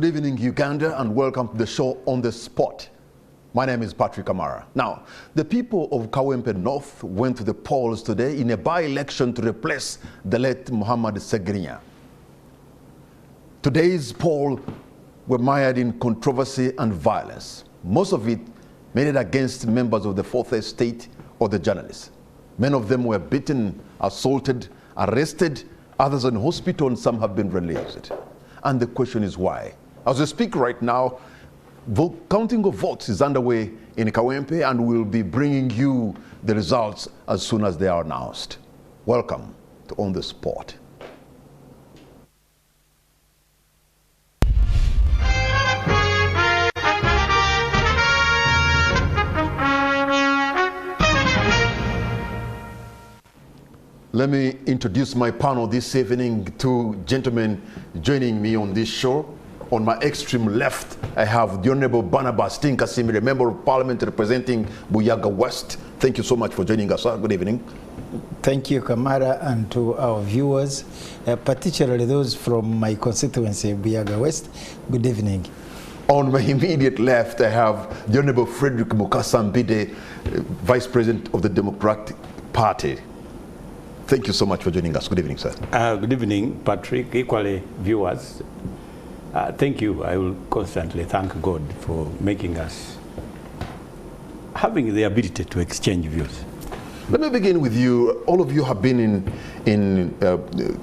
Good evening, Uganda, and welcome to the show On the Spot. My name is Patrick Amara. Now, the people of Kawempe North went to the polls today in a by-election to replace the late Muhammed Ssegirinya. Today's poll were mired in controversy and violence. Most of it made it against members of the Fourth Estate or the journalists. Many of them were beaten, assaulted, arrested, others in hospital, and some have been released. And the question is why? As we speak right now, counting of votes is underway in Kawempe, and we'll be bringing you the results as soon as they are announced. Welcome to On the Spot. Let me introduce my panel this evening. Two gentlemen joining me on this show. On my extreme left, I have the Honorable Barnabas Tinkasimire, Member of Parliament representing Buyaga West. Thank you so much for joining us, sir. Good evening. Thank you, Kamara, and to our viewers, particularly those from my constituency, Buyaga West. Good evening. On my immediate left, I have the Honorable Frederick Mukasambide, Vice President of the Democratic Party. Thank you so much for joining us. Good evening, sir. Good evening, Patrick. Equally, viewers. Thank you. I will constantly thank God for making us having the ability to exchange views. Let me begin with you. All of you have been in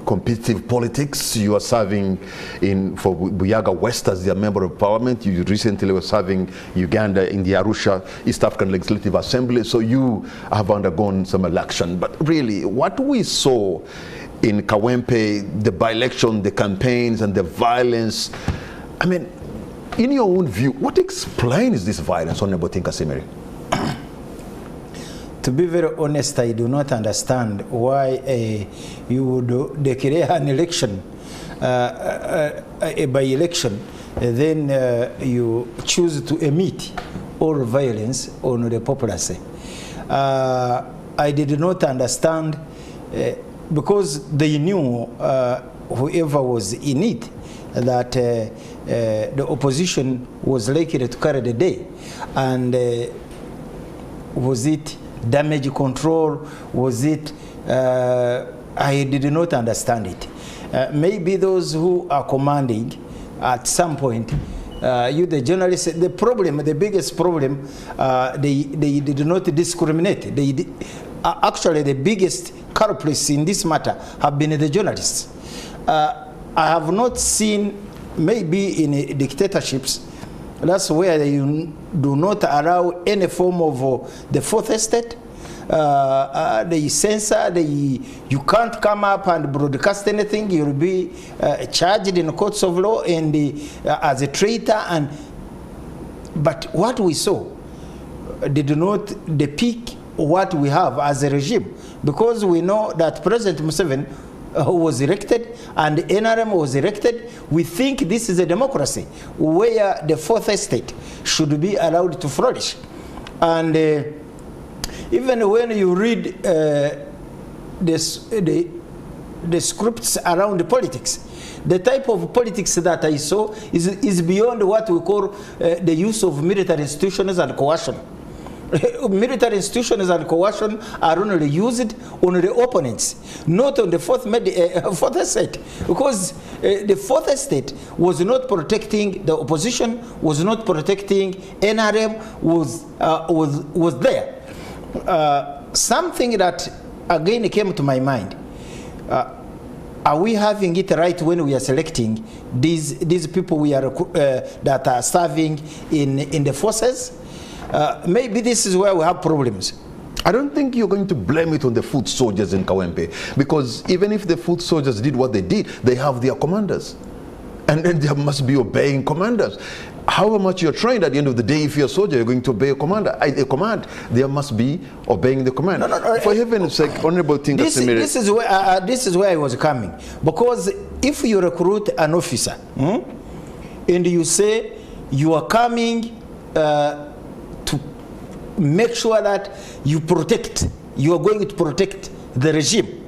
competitive politics. You are serving for Buyaga West as their Member of Parliament. You recently were serving Uganda in the Arusha East African Legislative Assembly. So you have undergone some election. But really, what we saw in Kawempe, the by-election, the campaigns, and the violence, I mean, in your own view, what explains this violence, Honorable Tinkasimire? To be very honest, I do not understand why you would declare an election, a by-election, then you choose to emit all violence on the populace. I did not understand because they knew, whoever was in it, that the opposition was likely to carry the day. And was it damage control? Was it, I did not understand it. Maybe those who are commanding at some point, you the journalists, the problem, the biggest problem, they did not discriminate. Actually, the biggest culprits in this matter have been the journalists. I have not seen, maybe in dictatorships, that's where they do not allow any form of the Fourth Estate. They censor, you can't come up and broadcast anything. You'll be charged in courts of law and as a traitor. But what we saw did not depict what we have as a regime, because we know that President Museveni was elected and NRM was elected. We think this is a democracy where the Fourth Estate should be allowed to flourish. And even when you read the scripts around the politics, the type of politics that I saw is beyond what we call the use of military institutions and coercion. Military institutions and coercion are only used on the opponents, not on the Fourth Estate, because the Fourth Estate was not protecting the opposition, was not protecting NRM, was there. Something that again came to my mind. Are we having it right when we are selecting these people we are that are serving in the forces? Maybe this is where we have problems. I don't think you're going to blame it on the foot soldiers in Kawempe, because even if the foot soldiers did what they did, they have their commanders. And then they must be obeying commanders. However much you're trained, at the end of the day, if you're a soldier, you're going to obey a commander. A command, there must be obeying the command. No, for heaven's sake, Honorable Tinkasimire. This is where I was coming. Because if you recruit an officer, and you say you are coming to make sure that you are going to protect the regime.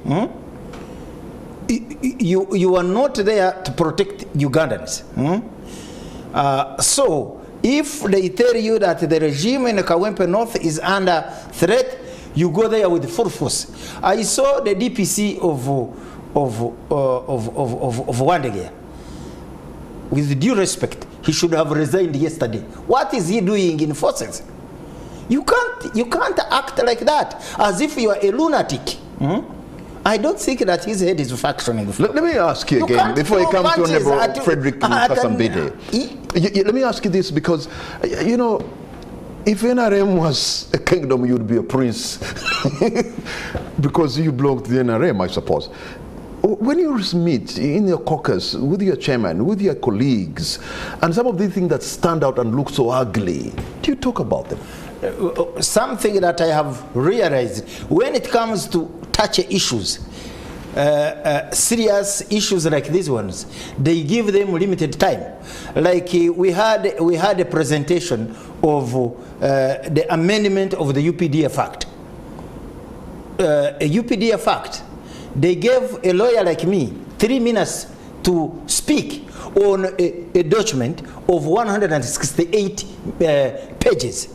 You are not there to protect Ugandans. So if they tell you that the regime in Kawempe North is under threat, you go there with full force. I saw the DPC of Wandegeya. With due respect, he should have resigned yesterday. What is he doing in forces? You can't act like that, as if you are a lunatic. I don't think that his head is functioning. Let me ask you again, before I come to Honorable Frederick Kasambide. Let me ask you this, because, you know, if NRM was a kingdom, you'd be a prince. Because you belong to the NRM, I suppose. When you meet in your caucus with your chairman, with your colleagues, and some of the things that stand out and look so ugly, do you talk about them? Something that I have realized, when it comes to touchy issues, serious issues like these ones, they give them limited time. Like we had a presentation of the amendment of the UPDF Act. A UPDF Act, they gave a lawyer like me 3 minutes to speak on a document of 168 pages.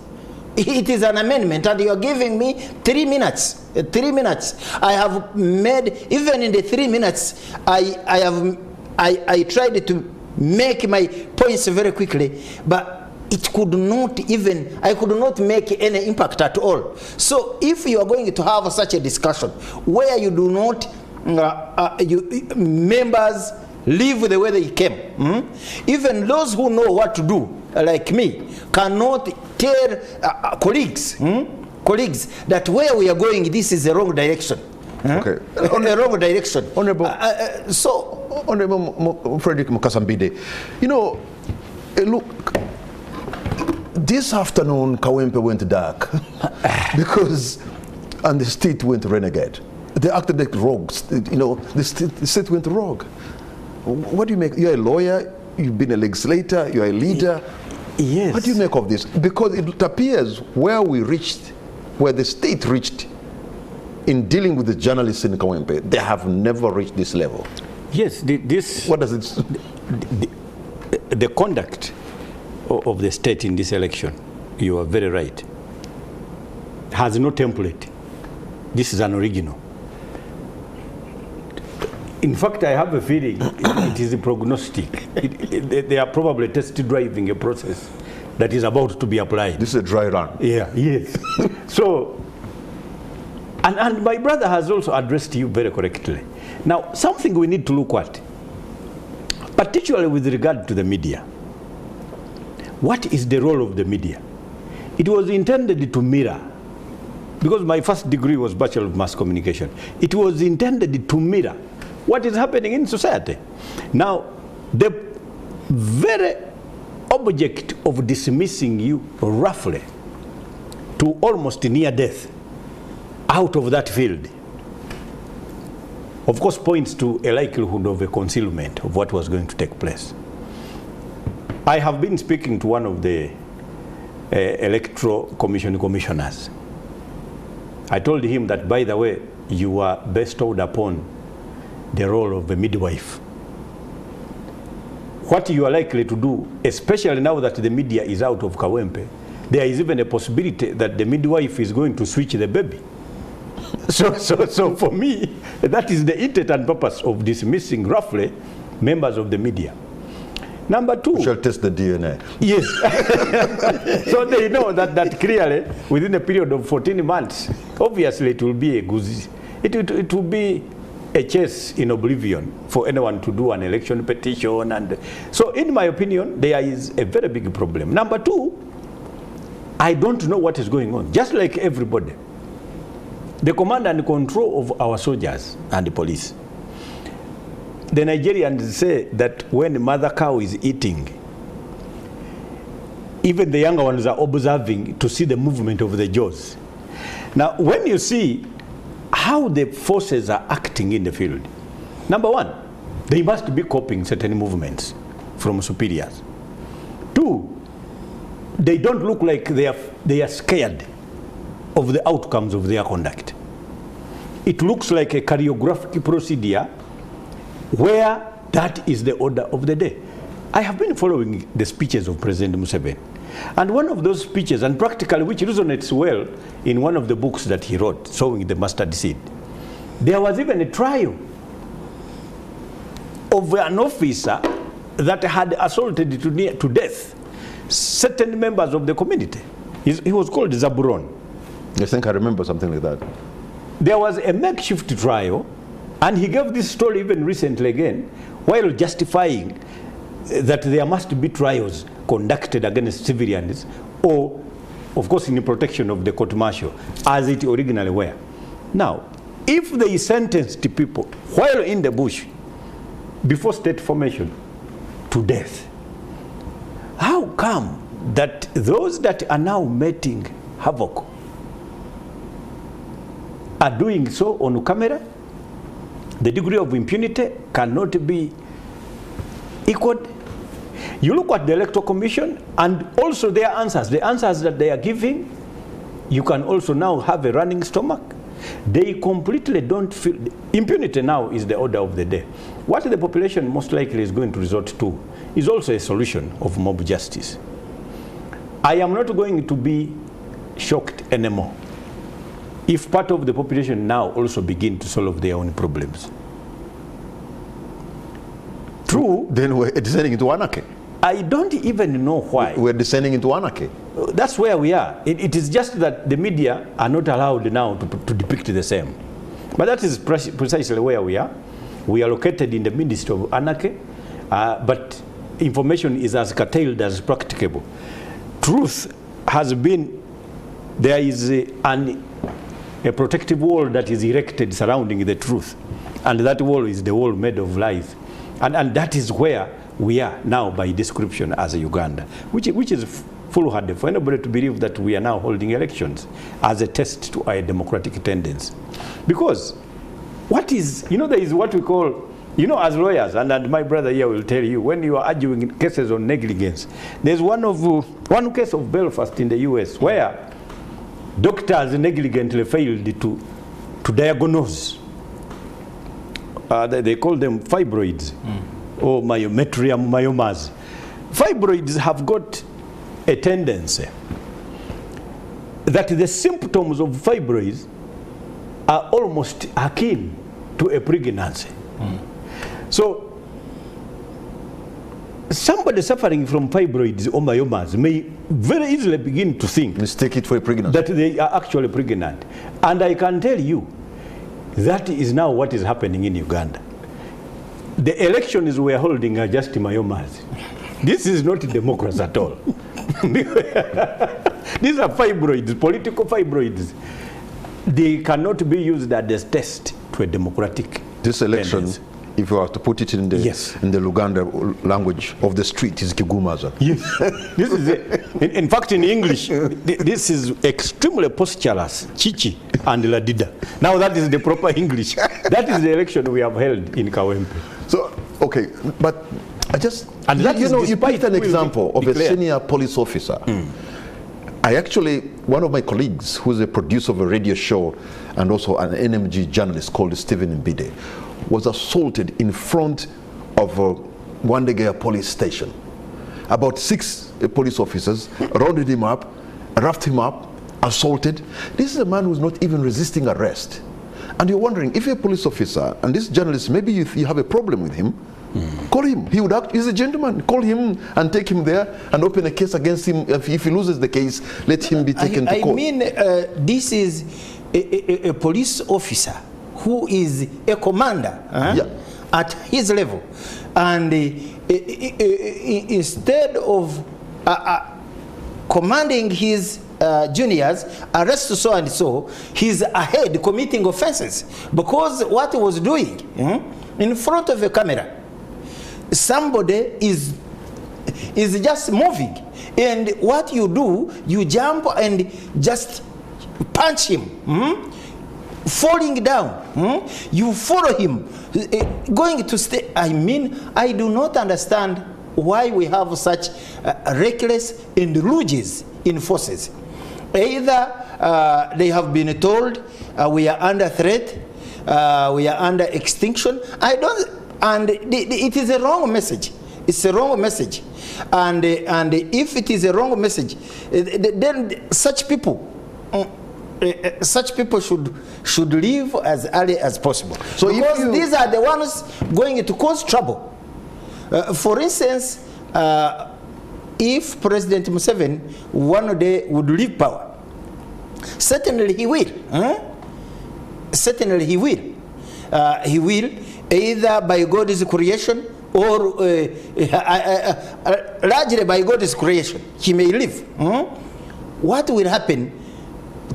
It is an amendment, and you are giving me 3 minutes. 3 minutes. I have made, even in the 3 minutes, I tried to make my points very quickly, but it could not even, I could not make any impact at all. So if you are going to have such a discussion where you do not, members live the way they came, even those who know what to do, like me, cannot tell colleagues that where we are going, this is the wrong direction. Okay. The wrong direction. Honorable Frederick Kasambide, you know, look, this afternoon Kawempe went dark because, and the state went renegade. They acted like rogues, you know, the state went rogue. What do you make? You're a lawyer, you've been a legislator, you're a leader. Yes. What do you make of this? Because it appears where we reached, where the state reached in dealing with the journalists in Kawempe, they have never reached this level. Yes, what does it? The conduct of the state in this election, you are very right, has no template. This is an original. In fact, I have a feeling it is a prognostic. They are probably test driving a process that is about to be applied. This is a dry run. Yeah, yes. So, and my brother has also addressed you very correctly. Now, something we need to look at, particularly with regard to the media. What is the role of the media? It was intended to mirror, because my first degree was Bachelor of Mass Communication. It was intended to mirror what is happening in society. Now, the very object of dismissing you roughly to almost near death out of that field, of course, points to a likelihood of a concealment of what was going to take place. I have been speaking to one of the Electoral Commission commissioners. I told him that, by the way, you are bestowed upon the role of a midwife. What you are likely to do, especially now that the media is out of Kawempe, there is even a possibility that the midwife is going to switch the baby. So for me, that is the intent and purpose of dismissing roughly members of the media. Number two, we shall test the DNA. Yes. So they know that clearly within a period of 14 months, obviously it will be a goose. It will be a chase in oblivion for anyone to do an election petition. And so in my opinion, there is a very big problem. Number two, I don't know what is going on. Just like everybody, the command and control of our soldiers and the police. The Nigerians say that when mother cow is eating, even the younger ones are observing to see the movement of the jaws. Now, when you see how the forces are acting in the field, number one, they must be copying certain movements from superiors. Two, they don't look like they are scared of the outcomes of their conduct. It looks like a choreographic procedure where that is the order of the day. I have been following the speeches of President Museveni. And one of those speeches, and practically which resonates well in one of the books that he wrote, Sowing the Mustard Seed, there was even a trial of an officer that had assaulted to death certain members of the community. He was called Zaburon. I think I remember something like that. There was a makeshift trial, and he gave this story even recently again, while justifying that there must be trials conducted against civilians, or, of course, in protection of the court martial, as it originally were. Now, if they sentenced people while in the bush, before state formation, to death, how come that those that are now making havoc are doing so on camera? The degree of impunity cannot be equaled. You look at the Electoral Commission and also their answers, the answers that they are giving, you can also now have a running stomach. They completely don't feel, impunity now is the order of the day. What the population most likely is going to resort to is also a solution of mob justice. I am not going to be shocked anymore if part of the population now also begin to solve their own problems. True. Then we're descending into anarchy. I don't even know why. We're descending into anarchy. That's where we are. It is just that the media are not allowed now to depict the same. But that is precisely where we are. We are located in the midst of anarchy, but information is as curtailed as practicable. Truth has been, there is a protective wall that is erected surrounding the truth. And that wall is the wall made of lies. And that is where we are now by description as a Uganda, which is foolhardy for anybody to believe that we are now holding elections as a test to our democratic tendency. Because what is, there is what we call, as lawyers, and my brother here will tell you, when you are arguing cases on negligence, there's one case of Belfast in the US where doctors negligently failed to diagnose. They call them fibroids. Or myometrium myomas. Fibroids have got a tendency that the symptoms of fibroids are almost akin to a pregnancy. So somebody suffering from fibroids or myomas may very easily begin to think, mistake it for a pregnancy, that they are actually pregnant. And I can tell you that is now what is happening in Uganda. The elections we are holding are just myomas. This is not democracy at all. These are fibroids, political fibroids. They cannot be used as a test to a democratic This election, tendency. If you are to put it in the Luganda language of the street, is Kigumaza. Yes. This is it. In fact, in English, this is extremely posturous, chichi and ladida. Now that is the proper English. That is the election we have held in Kawempe. So, okay, but I just, and that you picked an example of a senior police officer. I actually, one of my colleagues, who's a producer of a radio show and also an NMG journalist called Stephen Mbide, was assaulted in front of Wandegea police station. About 6 police officers rounded him up, roughed him up, assaulted. This is a man who's not even resisting arrest. And you're wondering, if you're a police officer, and this journalist, maybe you have a problem with him, call him. He would act, he's a gentleman. Call him and take him there and open a case against him. If he loses the case, let him be taken to court. I mean, this is a police officer who is a commander at his level. And instead of commanding his juniors, arrest so and so, he's ahead committing offenses. Because what he was doing in front of a camera, somebody is just moving. And what you do, you jump and just punch him. Falling down, you follow him, going to stay. I mean, I do not understand why we have such reckless and ruges in forces. Either they have been told we are under threat, we are under extinction. I don't, and it is a wrong message. It's a wrong message. And if it is a wrong message, then such people should leave as early as possible. So because these are the ones going to cause trouble. For instance, if President Museveni one day would leave power, certainly he will. Certainly he will. He will, either by God's creation or largely by God's creation. He may leave. What will happen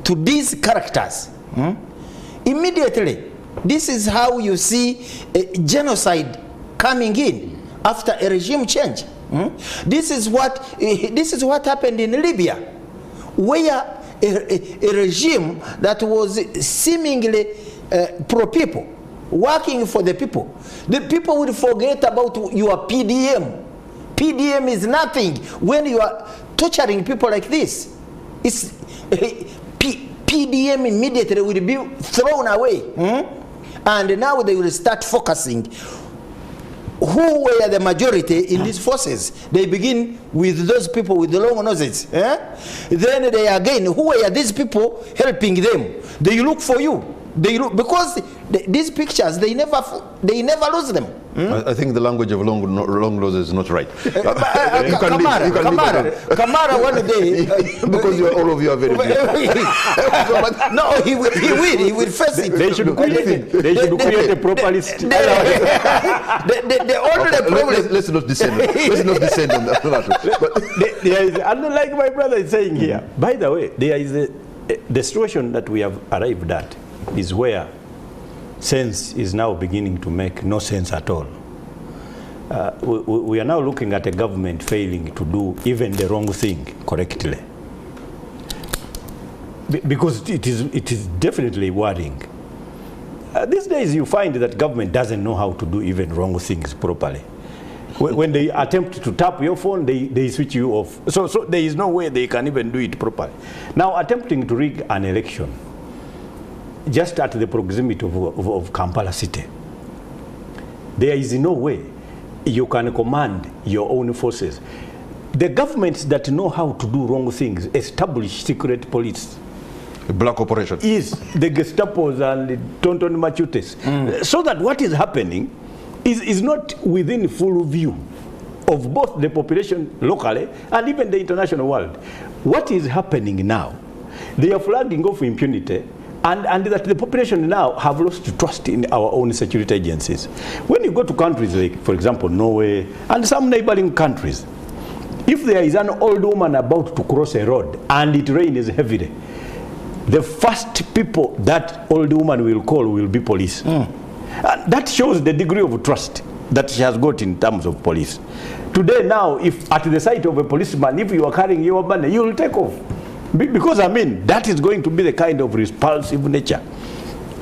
to these characters? Immediately, this is how you see genocide coming in after a regime change. This is what happened in Libya, where a regime that was seemingly pro-people, working for the people would forget about your PDM. PDM is nothing when you are torturing people like this. It's PDM immediately will be thrown away. And now they will start focusing who were the majority in these forces. They begin with those people with the long noses. Then they again, who were these people helping them? They look for you. They look, because these pictures, they never lose them. I think the language of long noses is not right. Kamara one day, because all of you are very big. No, he will face it. They should create a proper list. The only problem. Let's not descend. Let's not descend on that. And like my brother is saying here, by the way, there is the situation that we have arrived at is where sense is now beginning to make no sense at all. We are now looking at a government failing to do even the wrong thing correctly. Because it is definitely worrying. These days you find that government doesn't know how to do even wrong things properly. When they attempt to tap your phone, they switch you off. So there is no way they can even do it properly. Now attempting to rig an election just at the proximity of Kampala city, there is no way you can command your own forces. The governments that know how to do wrong things establish secret police. A black operation. Yes, the Gestapos and the Tonton Machutes. So that what is happening is not within full view of both the population locally and even the international world. What is happening now? They are flagging off impunity, and that the population now have lost trust in our own security agencies. When you go to countries like, for example, Norway and some neighboring countries, if there is an old woman about to cross a road and it rains heavily, the first people that old woman will call will be police. And that shows the degree of trust that she has got in terms of police. Today now, if at the sight of a policeman, if you are carrying your banner, you will take off. Because I mean, that is going to be the kind of repulsive nature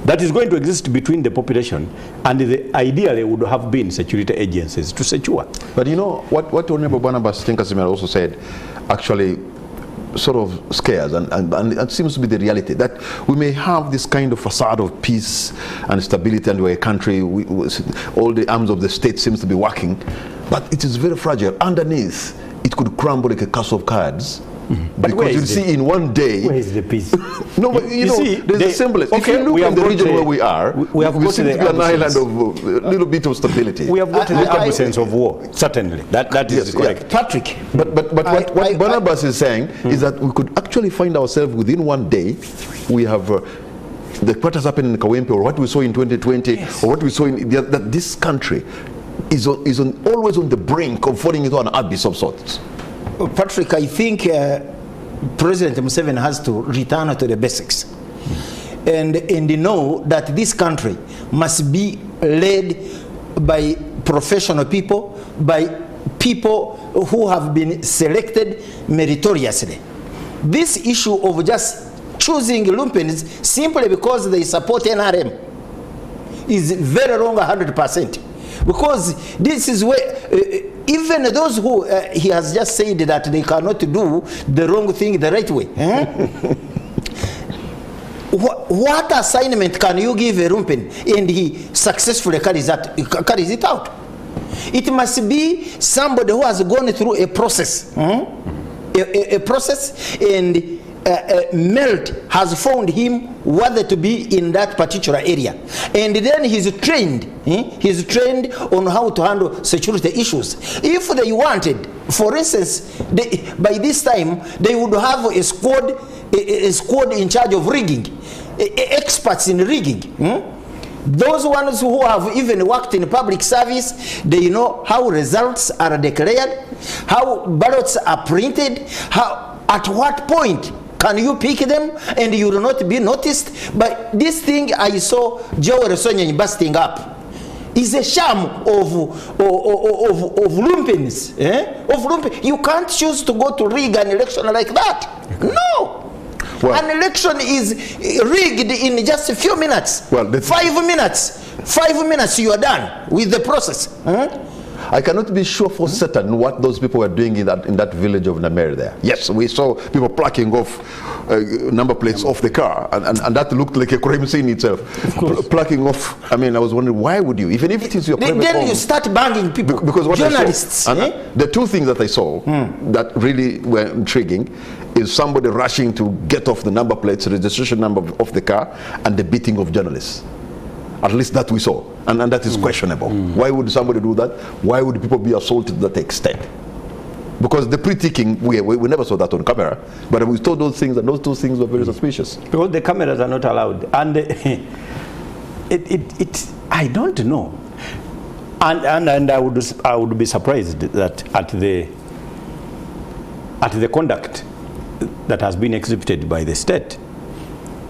that is going to exist between the population and the ideally would have been security agencies to secure. But you know, what Honorable Barnabas Tinkasimera also said actually sort of scares and it seems to be the reality that we may have this kind of facade of peace and stability, and we're a country, all the arms of the state seems to be working, but it is very fragile. Underneath, it could crumble like a castle of cards. Because you see in one day. Where is the peace? No, but you know, see, there's a semblance. Okay, if you look at the region where we are, we seem to be an island of a little bit of stability. We have got the absence of war, certainly. That is correct. Yeah. Patrick. But what Barnabas is saying is that we could actually find ourselves within one day, we have what has happened in Kawempe, or what we saw in 2020, yes, or what we saw in that this country is always on the brink of falling into an abyss of sorts. Patrick, I think President Museveni has to return to the basics and know that this country must be led by professional people, by people who have been selected meritoriously. This issue of just choosing Lumpens simply because they support NRM is very wrong 100%. Because this is where even those who he has just said that they cannot do the wrong thing the right way. What assignment can you give a Lumpen and he successfully carries it out? It must be somebody who has gone through a process, a process, and Melt has found him worthy to be in that particular area, and then he's trained on how to handle security issues. If they wanted, for instance, by this time they would have a squad in charge of rigging, experts in rigging. Those ones who have even worked in public service, they know how results are declared, how ballots are printed, at what point can you pick them and you will not be noticed. But this thing I saw Joel Sonyan busting up is a sham of lumpiness. You can't choose to go to rig an election like that. No. Well, an election is rigged in just a few minutes. Well, 5 minutes. 5 minutes you are done with the process. I cannot be sure for certain what those people were doing in that village of Namer there. Yes, we saw people plucking off number plates off the car, and that looked like a crime scene itself. Plucking off. I mean, I was wondering, why would you? Even if it is your private home, you start banging people. Because what journalists. I saw, the two things that I saw that really were intriguing is somebody rushing to get off the number plates, registration number of the car, and the beating of journalists. At least that we saw, and that is questionable. Why would somebody do that? Why would people be assaulted to that extent? Because the pre-ticking, we never saw that on camera, but we saw those things, and those two things were very suspicious. Because the cameras are not allowed, and I don't know, and I would be surprised that at the conduct that has been exhibited by the state,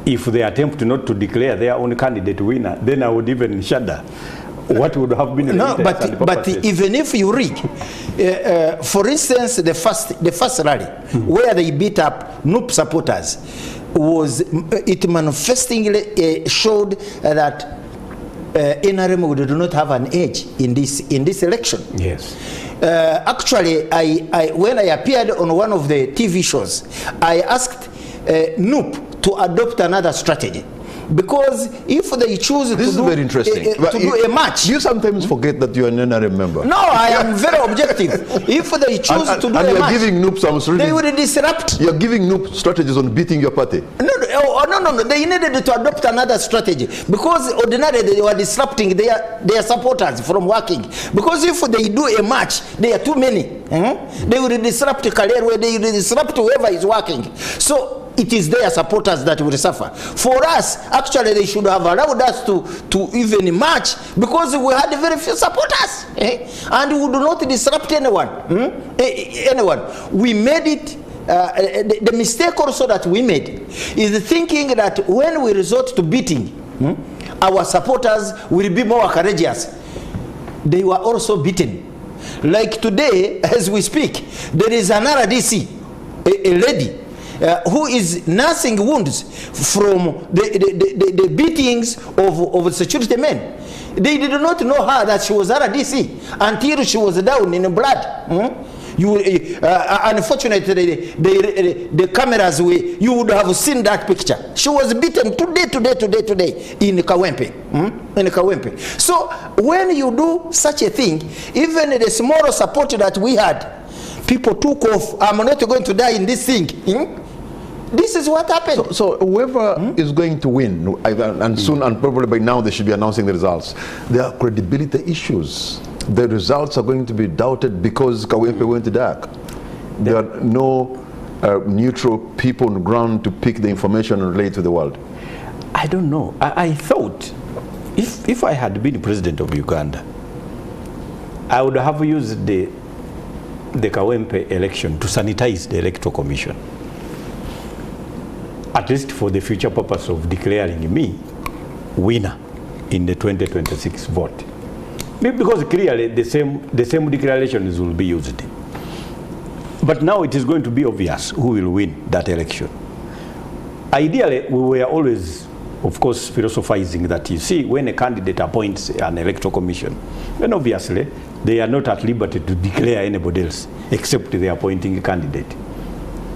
if they attempt not to declare their own candidate winner, then I would even shudder. What would have been but even if you rig, for instance, the first rally where they beat up NUP supporters, was it manifestingly showed that NRM would not have an edge in this election. Yes. Actually, when I appeared on one of the TV shows, I asked NUP to adopt another strategy, because if they choose to do a match, you sometimes forget that you are an NRM member. No, I am very objective. If they choose to do a match, giving NUP some they will disrupt. You're giving NUP strategies on beating your party. No. They needed to adopt another strategy, because ordinarily they were disrupting their supporters from working. Because if they do a match, they are too many. They will disrupt Kalerwe, they will disrupt whoever is working. So it is their supporters that will suffer. For us, actually, they should have allowed us to even march, because we had very few supporters, and we would not disrupt anyone. We made it. The mistake also that we made is thinking that when we resort to beating, our supporters will be more courageous. They were also beaten. Like today, as we speak, there is an RDC, a lady, who is nursing wounds from the beatings of security men. They did not know her that she was RDC until she was down in blood. Unfortunately, the cameras, you would have seen that picture. She was beaten today in Kawempe. In Kawempe. So when you do such a thing, even the small support that we had, people took off. I'm not going to die in this thing. This is what happened. So whoever is going to win, and soon, and probably by now they should be announcing the results, there are credibility issues. The results are going to be doubted because Kawempe went dark. There are no neutral people on the ground to pick the information and relate to the world. I don't know. I thought if I had been president of Uganda, I would have used the Kawempe election to sanitize the Electoral Commission, at least for the future purpose of declaring me winner in the 2026 vote. Because clearly the same declarations will be used. But now it is going to be obvious who will win that election. Ideally, we were always, of course, philosophizing that, you see, when a candidate appoints an electoral commission, then obviously they are not at liberty to declare anybody else except the appointing candidate.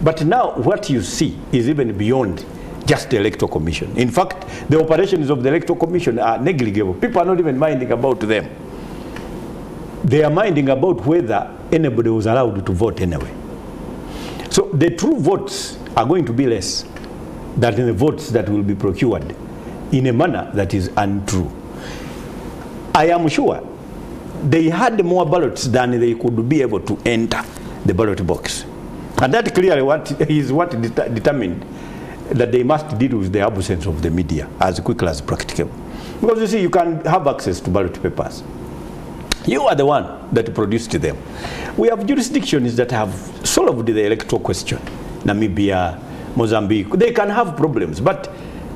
But now what you see is even beyond just the electoral commission. In fact, the operations of the electoral commission are negligible. People are not even minding about them. they are minding about whether anybody was allowed to vote anyway. So the true votes are going to be less than the votes that will be procured in a manner that is untrue. I am sure they had more ballots than they could be able to enter the ballot box. And that clearly is what determined that they must deal with the absence of the media as quickly as practicable. Because you see, you can have access to ballot papers. You are the one that produced them. We have jurisdictions that have solved the electoral question. Namibia, Mozambique, they can have problems. But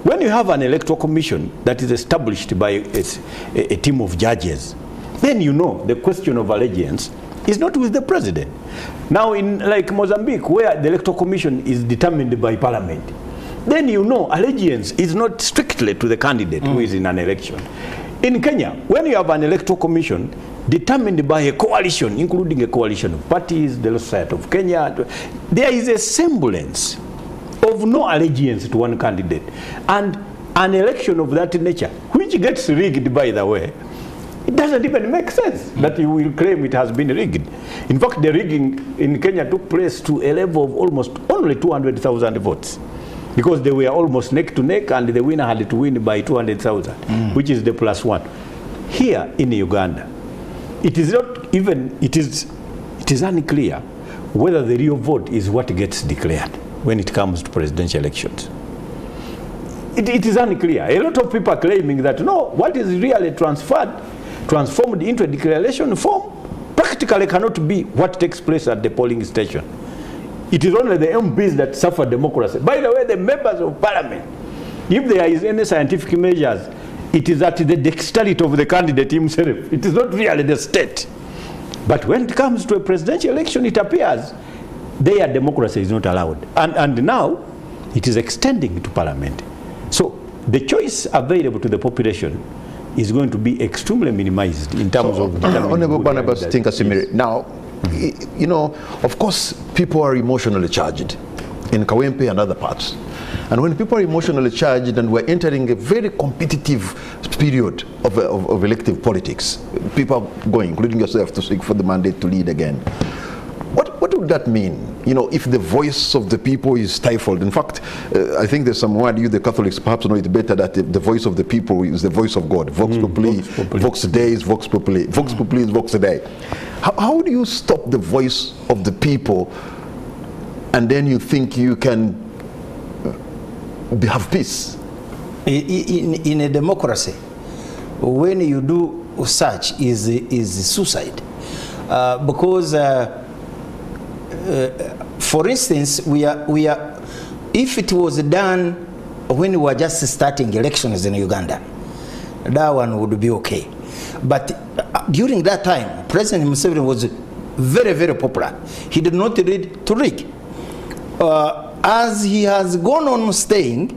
when you have an electoral commission that is established by a team of judges, then you know the question of allegiance is not with the president. Now in like Mozambique, where the electoral commission is determined by parliament, then you know allegiance is not strictly to the candidate who is in an election. In Kenya, when you have an electoral commission determined by a coalition, including a coalition of parties, the Society of Kenya, there is a semblance of no allegiance to one candidate. And an election of that nature, which gets rigged, by the way, it doesn't even make sense that you will claim it has been rigged. In fact, the rigging in Kenya took place to a level of almost only 200,000 votes, because they were almost neck to neck, and the winner had to win by 200,000, which is the +1. Here in Uganda, it is not even, it is unclear whether the real vote is what gets declared when it comes to presidential elections. It is unclear. A lot of people are claiming that no, what is really transformed into a declaration form practically cannot be what takes place at the polling station. It is only the MPs that suffer democracy. By the way, the members of parliament, if there is any scientific measures, it is at the dexterity of the candidate himself. It is not really the state. But when it comes to a presidential election, it appears their democracy is not allowed. And now it is extending to parliament. So the choice available to the population is going to be extremely minimized in terms of... Honorable Barnabas Tinkasimiri, now, you know, of course, people are emotionally charged in Kawempe and other parts. And when people are emotionally charged and we're entering a very competitive period of elective politics, people are going, including yourself, to seek for the mandate to lead again. What would that mean, you know, if the voice of the people is stifled? In fact, I think there's some word you, the Catholics, perhaps know it better, that the voice of the people is the voice of God. Vox populi, vox Dei is vox populi. Vox populi is vox Dei. How do you stop the voice of the people and then you think you can have peace? In a democracy, when you do such is suicide. Because for instance, we are if it was done when we were just starting elections in Uganda, that one would be okay. But during that time, President Museveni was very, very popular. He did not need to rig. As he has gone on staying,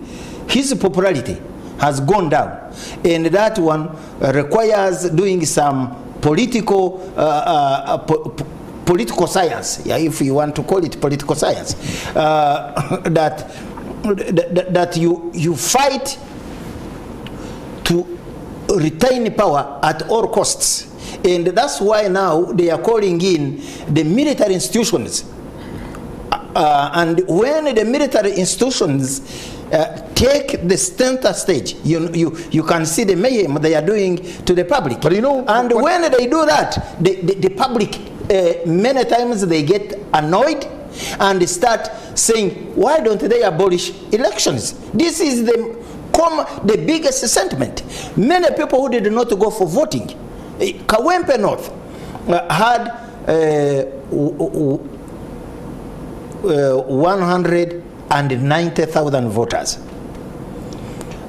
his popularity has gone down, and that one requires doing some political political science, yeah, if you want to call it political science, that you fight to retain power at all costs. And that's why now they are calling in the military institutions. And when the military institutions take the center stage, you can see the mayhem they are doing to the public. But you know, and when they do that, the public, many times they get annoyed and start saying, why don't they abolish elections? This is the biggest sentiment. Many people who did not go for voting. Kawempe North had 190,000 voters.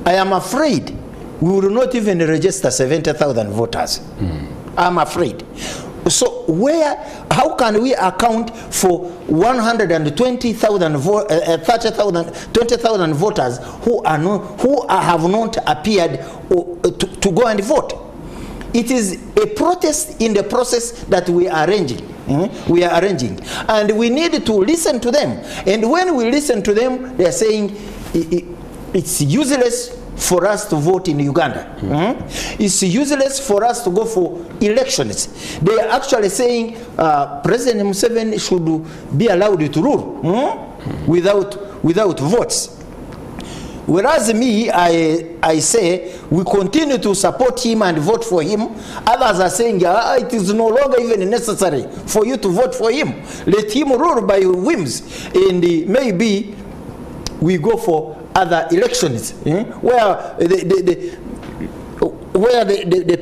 I am afraid we will not even register 70,000 voters. I'm afraid. So how can we account for 120,000, 20,000 voters who have not appeared to go and vote? It is a protest in the process that we are arranging. We are arranging, and we need to listen to them. And when we listen to them, they are saying it's useless for us to vote in Uganda. It's useless for us to go for elections. They are actually saying President Museveni should be allowed to rule without votes. Whereas me, I say we continue to support him and vote for him. Others are saying it is no longer even necessary for you to vote for him. Let him rule by whims, and maybe we go for other elections where the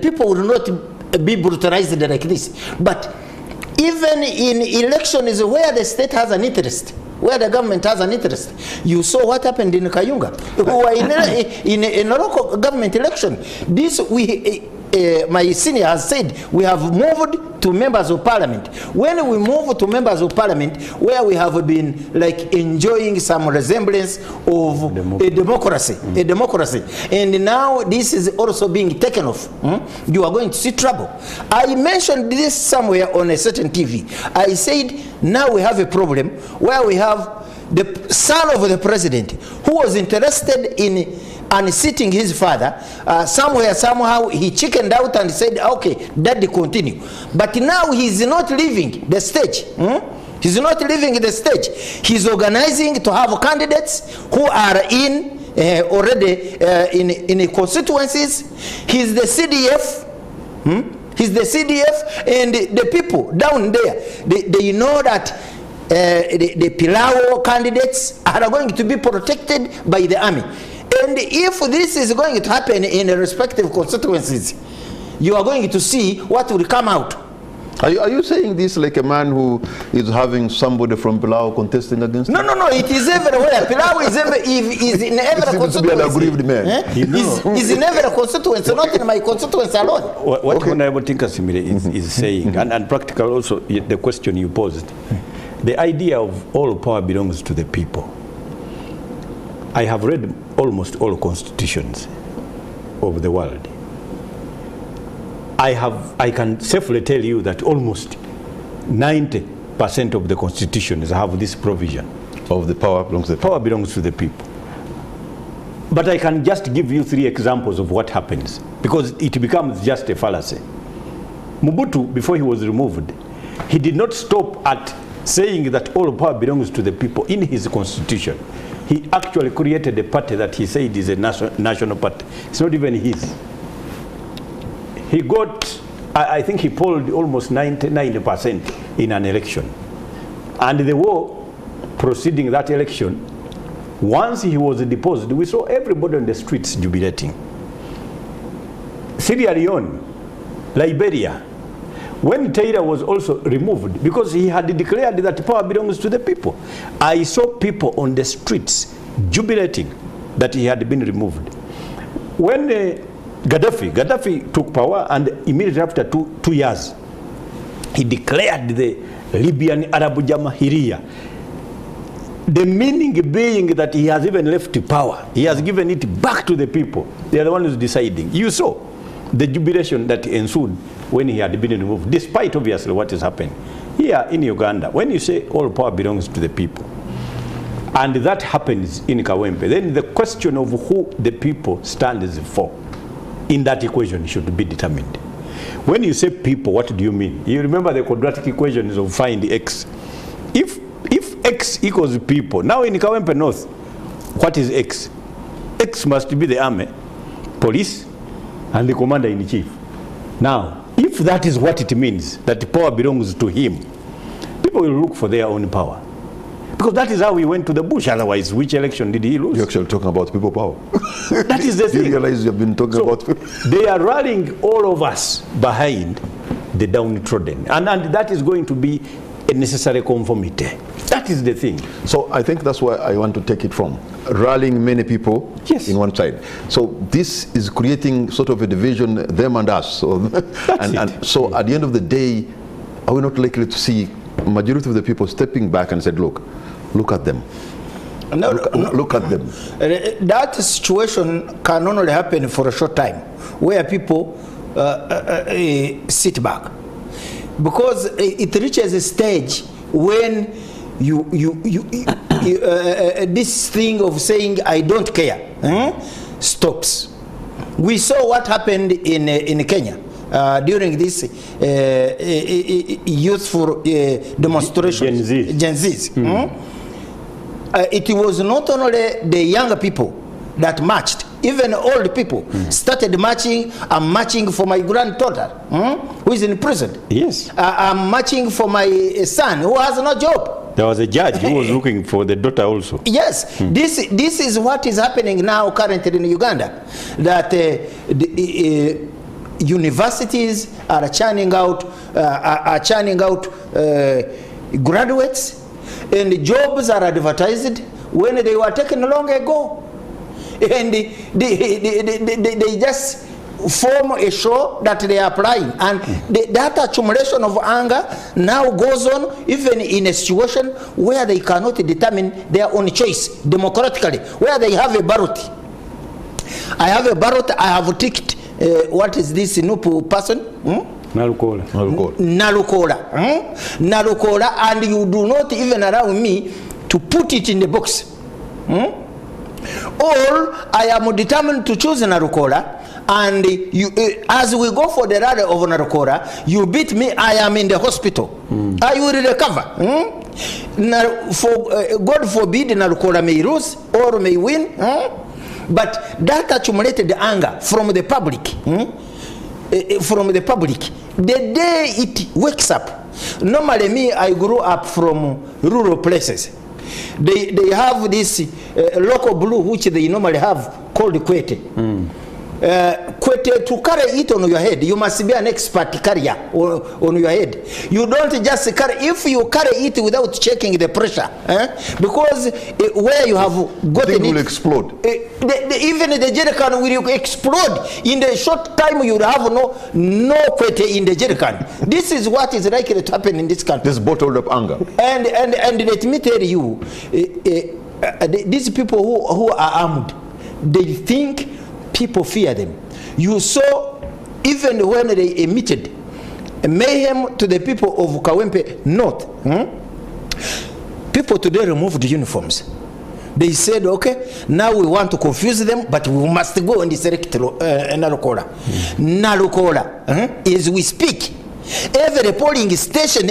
people will not be brutalized like this. But even in elections where the state has an interest, where the government has an interest, you saw what happened in Kayunga, who were in a local government election. This my senior has said we have moved to members of parliament. When we move to members of parliament, where we have been like enjoying some resemblance of a democracy, and now this is also being taken off, you are going to see trouble. I mentioned this somewhere on a certain TV. I said now we have a problem where we have the son of the president who was interested in unseating his father. Somehow he chickened out and said, okay, daddy continue. But now he's not leaving the stage. He's not leaving the stage. He's organizing to have candidates who are in already in constituencies. He's the CDF. He's the CDF, and the people down there, they know that the Pilao candidates are going to be protected by the army. And if this is going to happen in the respective constituencies, you are going to see what will come out. Are you saying this like a man who is having somebody from Pilao contesting against him? No, it is everywhere. Pilao is in every constituency. To be an aggrieved man. He's in every constituency, not in my constituency alone. What Honorable Tinkasimile is saying, and practical also, the question you posed, the idea of all power belongs to the people. I have read almost all constitutions of the world. I can safely tell you that almost 90% of the constitutions have this provision. Of the power belongs to the people. Power belongs to the people. But I can just give you 3 examples of what happens, because it becomes just a fallacy. Mobutu, before he was removed, he did not stop at saying that all power belongs to the people in his constitution. He actually created a party that he said is a national party. It's not even his. He got, I think he polled almost 90% in an election. And the war preceding that election, once he was deposed, we saw everybody on the streets jubilating. Sierra Leone, Liberia, when Taylor was also removed, because he had declared that power belongs to the people, I saw people on the streets jubilating that he had been removed. When Gaddafi took power, and immediately after two years, he declared the Libyan Arab Jamahiriya. The meaning being that he has even left power. He has given it back to the people. They are the ones deciding. You saw the jubilation that ensued when he had been removed, despite obviously what is happening. Here in Uganda, when you say all power belongs to the people, and that happens in Kawempe, then the question of who the people stands for in that equation should be determined. When you say people, what do you mean? You remember the quadratic equations of find x. If x equals people, now in Kawempe North, what is x? X must be the army, police, and the commander-in-chief. Now, if that is what it means, that power belongs to him, people will look for their own power. Because that is how he went to the bush. Otherwise, which election did he lose? You're actually talking about people power. That is the thing. You realize you've been talking about people. They are rallying all of us behind the downtrodden. And that is going to be a necessary conformity. That is the thing. So I think that's where I want to take it from. Rallying many people in one side. So this is creating sort of a division, them and us. So, so at the end of the day, are we not likely to see majority of the people stepping back and said, look at them. Look at them. That situation can only happen for a short time, where people sit back, because it reaches a stage when this thing of saying I don't care stops. We saw what happened in Kenya during this youthful demonstration. Gen Zs. It was not only the younger people that marched, even old people started marching. I'm marching for my granddaughter who is in prison. Yes. I'm marching for my son who has no job. There was a judge who was looking for the daughter also. Yes, this is what is happening now currently in Uganda, that universities are churning out graduates, and jobs are advertised when they were taken long ago, and they just form a show that they are applying, and that accumulation of anger now goes on even in a situation where they cannot determine their own choice democratically, where they have a ballot. I have a ballot, I have ticked what is this Nupu person? Nalukola. Nalukola, and you do not even allow me to put it in the box. Or I am determined to choose Nalukola, and you, as we go for the rally of Nalukola, you beat me, I am in the hospital. I will recover. God forbid Nalukola may lose or may win. But that accumulated anger from the public. The day it wakes up. Normally me, I grew up from rural places. They have this local blue which they normally have called kwete. Kwete, to carry it on your head, you must be an expert carrier on your head. You don't just carry, if you carry it without checking the pressure, because where you have gotten it, will explode. Even the jerrycan will explode. In the short time you will have no kwete in the jerrycan. This is what is likely to happen in this country. This bottled up anger. And let me tell you, these people who are armed, they think people fear them. You saw even when they emitted mayhem to the people of Kawempe North, people today removed the uniforms. They said, okay, now we want to confuse them, but we must go and select Nalukola. Nalukola, as we speak, every polling station,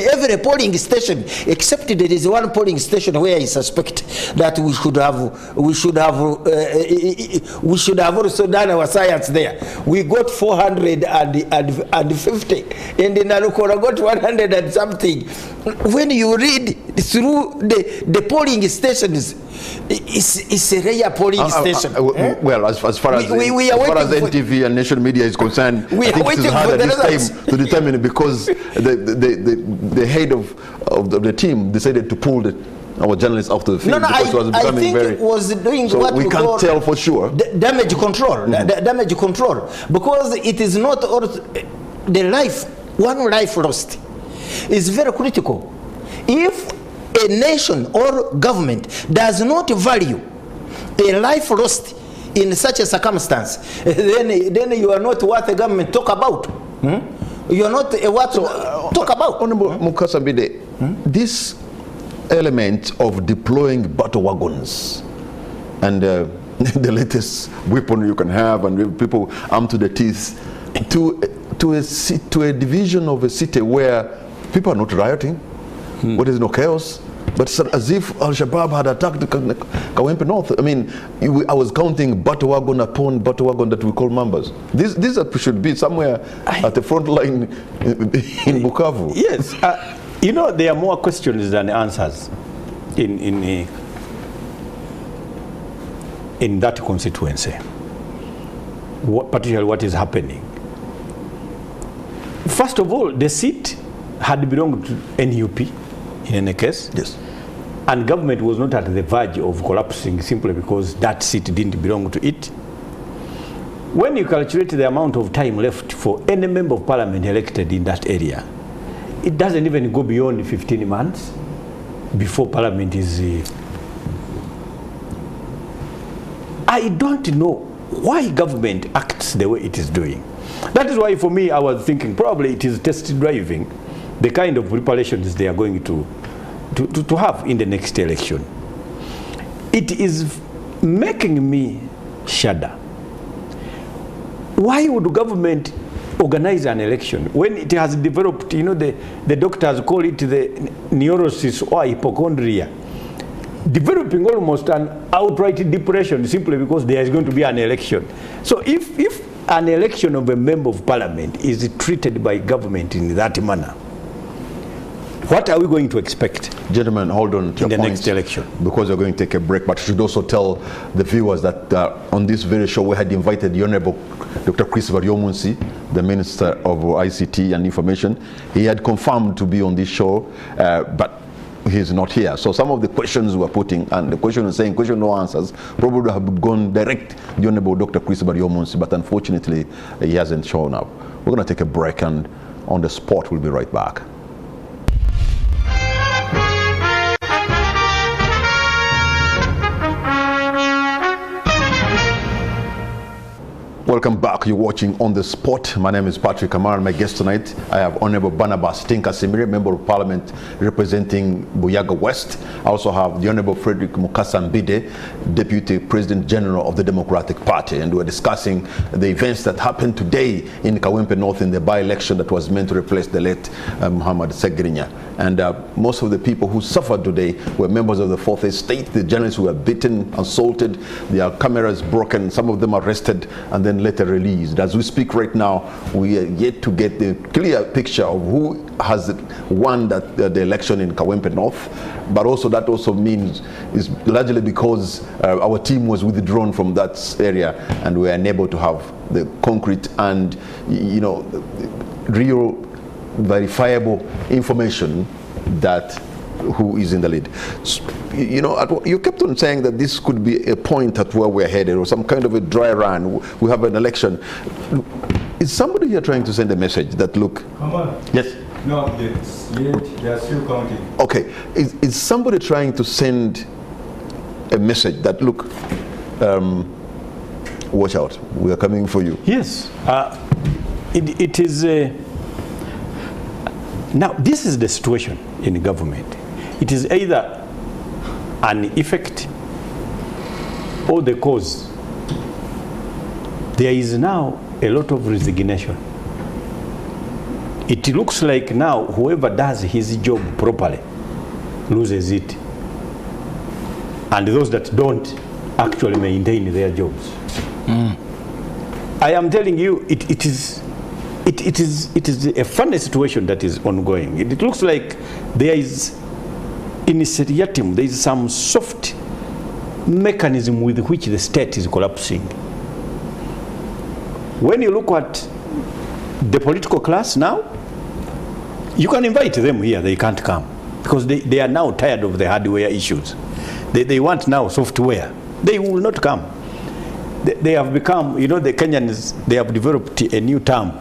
except there is one polling station where I suspect that we should have also done our science there. We got 450, and in Nalukola got 100 and something. When you read through the polling stations, it's a rare polling station. Well, as far as NTV and national media is concerned, we I think are it is waiting hard for at the this results. time to determine it, because the head of the team decided to pull our journalists out of the field because it was becoming I think very. It was doing so what we can't call tell for sure. Damage control, damage control, because it is not all the life. One life lost is very critical. If a nation or government does not value a life lost in such a circumstance, then you are not what the government talk about. You are not what talk about. Honorable Mukasabide, this element of deploying battle wagons and the latest weapon you can have, and people armed to the teeth, to a division of a city where people are not rioting, where there is no chaos, but it's as if Al-Shabaab had attacked Kawempe North. I mean, I was counting battle wagon upon battle wagon that we call members. These should be somewhere at the front line in Bukavu. Yes, you know, there are more questions than answers in that constituency, particularly what is happening. First of all, the seat had belonged to NUP in any case. Yes. And government was not at the verge of collapsing simply because that seat didn't belong to it. When you calculate the amount of time left for any member of parliament elected in that area, it doesn't even go beyond 15 months before parliament is... I don't know why government acts the way it is doing. That is why for me I was thinking probably it is test driving the kind of preparations they are going to have in the next election. It is making me shudder why would government organize an election when it has developed, you know, the doctors call it the neurosis or hypochondria, developing almost an outright depression simply because there is going to be an election. So if an election of a member of parliament is treated by government in that manner, what are we going to expect? Gentlemen, hold on to in your the point, next election? because we're going to take a break, but I should also tell the viewers that on this very show we had invited the Honorable Dr. Christopher Yomunsi, the Minister of ICT and Information. He had confirmed to be on this show, but he's not here. So some of the questions we're putting, and the question is saying question no answers, probably have gone direct to the Honorable Dr. Christopher Yomunsi, but unfortunately he hasn't shown up. We're going to take a break, and on the spot we'll be right back. Welcome back. You're watching On the Spot. My name is Patrick Amar. My guest tonight, I have Honorable Barnabas Tinkasimire, Member of Parliament representing Buyaga West. I also have the Honorable Frederick Mukasambide, Deputy President General of the Democratic Party. And we're discussing the events that happened today in Kawempe North in the by-election that was meant to replace the late Muhammed Ssegirinya. And most of the people who suffered today were members of the Fourth Estate. The journalists were beaten, assaulted, their cameras broken, some of them arrested, and then later released. As we speak right now, we are yet to get the clear picture of who has won the election in Kawempe North, but also that also means is largely because our team was withdrawn from that area and we were unable to have the concrete and, you know, real verifiable information that who is in the lead. You know, you kept on saying that this could be a point at where we're headed, or some kind of a dry run. We have an election. Is somebody here trying to send a message that, look? Come on. Yes? No, yet they are still counting. Okay. Is somebody trying to send a message that, look, watch out, we are coming for you? Yes. It is... now, this is the situation in government. It is either an effect or the cause. There is now a lot of resignation. It looks like now whoever does his job properly loses it. And those that don't actually maintain their jobs. I am telling you, it is a funny situation that is ongoing. It looks like there is initiative, there is some soft mechanism with which the state is collapsing. When you look at the political class now, you can invite them here, they can't come because they are now tired of the hardware issues. They want now software. They will not come. They have become, you know, the Kenyans, they have developed a new term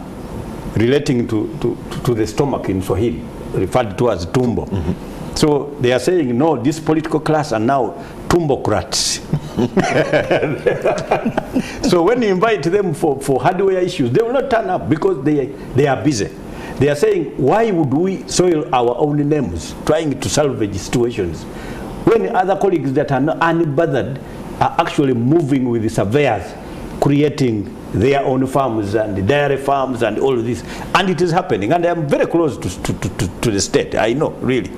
relating to the stomach in Swahili, referred to as tumbo. So they are saying, no, this political class are now tumbocrats. So when you invite them for hardware issues, they will not turn up because they are busy. They are saying, why would we soil our own names trying to salvage situations when other colleagues that are not unbothered are actually moving with the surveyors, creating their own farms and dairy farms and all of this, and it is happening. And I am very close to the state. I know, really.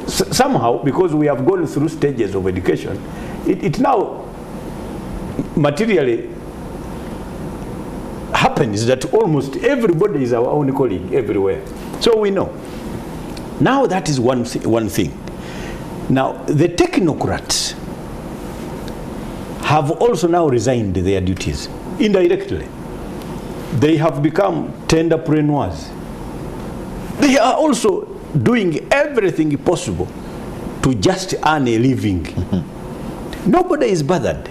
Somehow, because we have gone through stages of education, it now materially happens that almost everybody is our own colleague everywhere. So we know. Now that is one thing. Now the technocrats have also now resigned their duties. Indirectly, they have become tenderpreneurs. They are also doing everything possible to just earn a living. Nobody is bothered.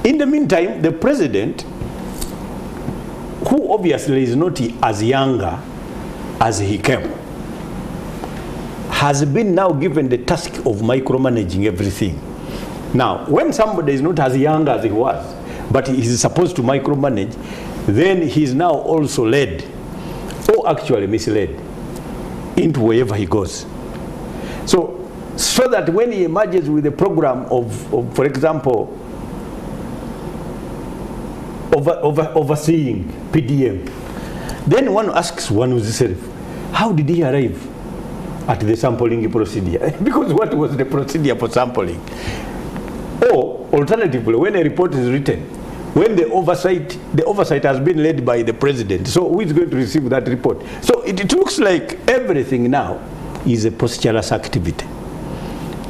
In the meantime, the president, who obviously is not as younger as he came, has been now given the task of micromanaging everything. Now, when somebody is not as young as he was, but he is supposed to micromanage, then he is now also led, or actually misled, into wherever he goes. So that when he emerges with a program of for example, overseeing PDM. Then one asks one who's self, how did he arrive at the sampling procedure? Because what was the procedure for sampling? Or alternatively, when a report is written, when the oversight has been led by the president, so who is going to receive that report? So it looks like everything now is a posthumous activity.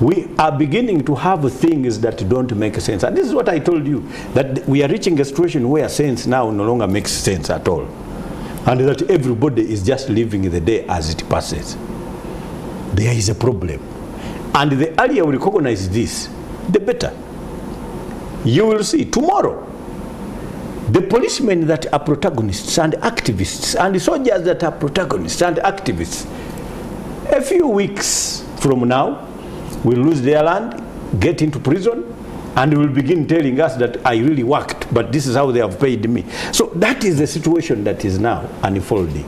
We are beginning to have things that don't make sense. And this is what I told you, that we are reaching a situation where sense now no longer makes sense at all. And that everybody is just living the day as it passes. There is a problem. And the earlier we recognize this, the better. You will see tomorrow, the policemen that are protagonists and activists, and the soldiers that are protagonists and activists, a few weeks from now, will lose their land, get into prison, and will begin telling us that I really worked, but this is how they have paid me. So that is the situation that is now unfolding.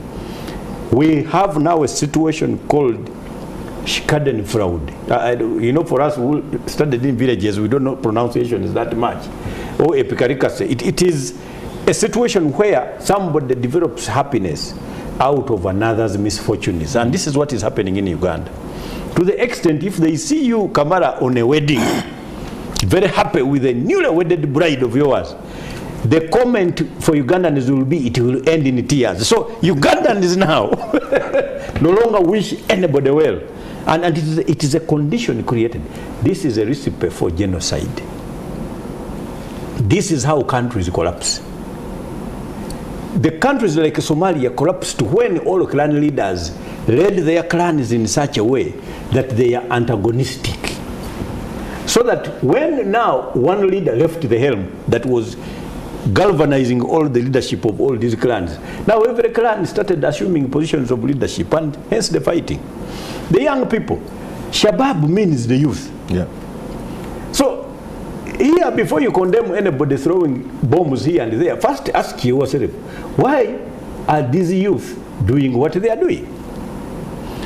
We have now a situation called Shikaden fraud. You know, for us who studied in villages, we don't know pronunciation is that much. Or epikarikase. It is a situation where somebody develops happiness out of another's misfortunes. And this is what is happening in Uganda. To the extent, if they see you, Kamara, on a wedding, very happy with a newly wedded bride of yours, the comment for Ugandans will be, it will end in tears. So Ugandans now no longer wish anybody well. And it is a condition created. This is a recipe for genocide. This is how countries collapse. The countries like Somalia collapsed when all clan leaders led their clans in such a way that they are antagonistic. So that when now one leader left the helm that was galvanizing all the leadership of all these clans, now every clan started assuming positions of leadership, and hence the fighting. The young people, Shabab means the youth. Yeah. So here, before you condemn anybody throwing bombs here and there, first ask yourself, why are these youth doing what they are doing?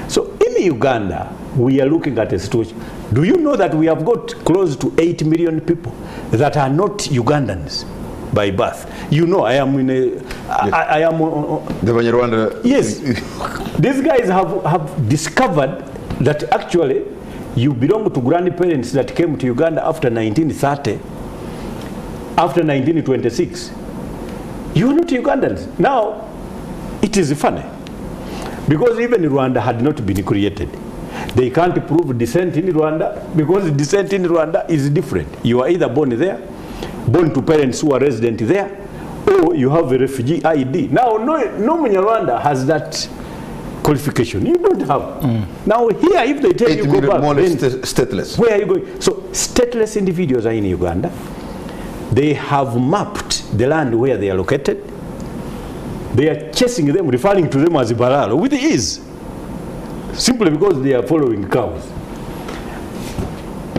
So in Uganda, we are looking at a situation. Do you know that we have got close to 8 million people that are not Ugandans by birth? You know, I am in a... I am... The Rwanda. Yes. These guys have discovered that actually you belong to grandparents that came to Uganda after 1930, after 1926. You are not Ugandans. Now, it is funny, because even Rwanda had not been created. They can't prove descent in Rwanda, because descent in Rwanda is different. You are either born there, born to parents who are resident there, or you have a refugee ID. Now, no Munyarwanda has that qualification. You don't have. Now here, if they tell you go back, more then stateless. Where are you going? So stateless individuals are in Uganda. They have mapped the land where they are located. They are chasing them, referring to them as Baralo with ease, simply because they are following cows.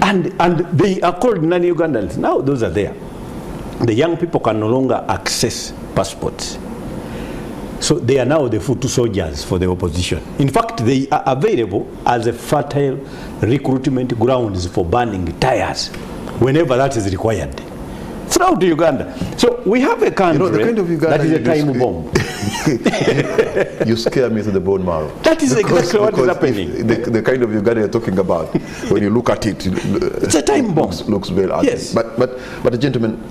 And they are called non-Ugandans. Now those are there. The young people can no longer access passports. So they are now the foot soldiers for the opposition. In fact, they are available as a fertile recruitment grounds for burning tires whenever that is required throughout Uganda. So we have a country, the kind of Uganda that is a time bomb. You scare me to the bone marrow. That is exactly what is happening. The kind of Uganda you're talking about, when you look at it, it's a time bomb. Looks very ugly. Yes. But gentlemen,